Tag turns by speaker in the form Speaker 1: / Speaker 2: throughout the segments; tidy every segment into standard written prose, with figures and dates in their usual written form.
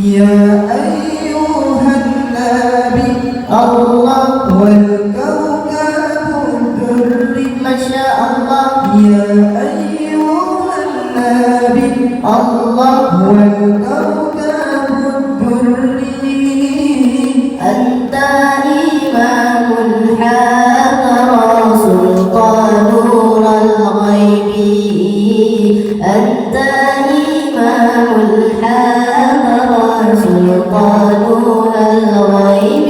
Speaker 1: يا أيها النبي الله والكوكب الدري ما شاء الله يا أيها النبي الله والكوكب الدري أنت إمام الحضرة سلطان نور الغيب أنت إمام الحضرة سلطان نور الغيب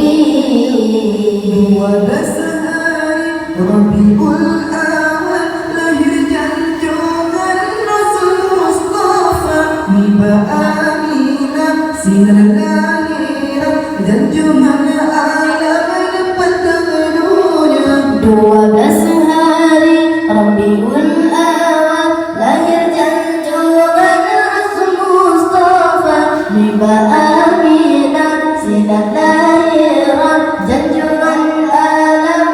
Speaker 1: وبسهار ربيع الأول lahir junjungan Rasul Mustafa Niba Aminah sinar lahiran junjungan alam pada dunia 12 hari Rabiul Awal lahir junjungan Rasul Mustafa Niba Aminah sinar lahiran junjungan alam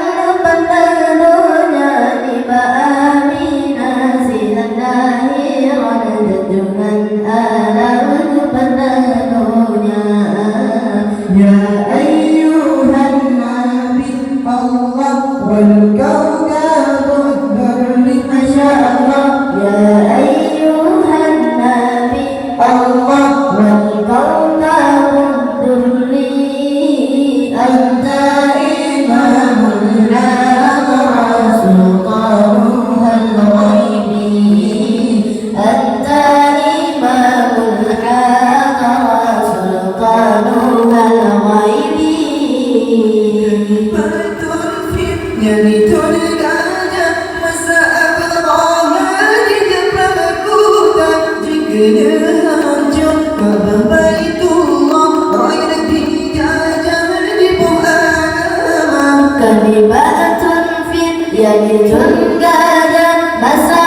Speaker 1: pada dunia Niba Aminah sinar lahiran junjungan alam pada dunia Ya ayyuhan nabi Allah wal kawkabud durri masya Allah Ya ayyuhan nabi Allah wal kawkabud durri anta imamul hadara sultanul ghaibi anta imamul hadara sultanul ghaibi Yaitul gajah masa abdallah di depan kuda jika hancur Ka'bah Baitullah rakyat dijajah di Muhammad Kalimatun fit yaitul gajah masa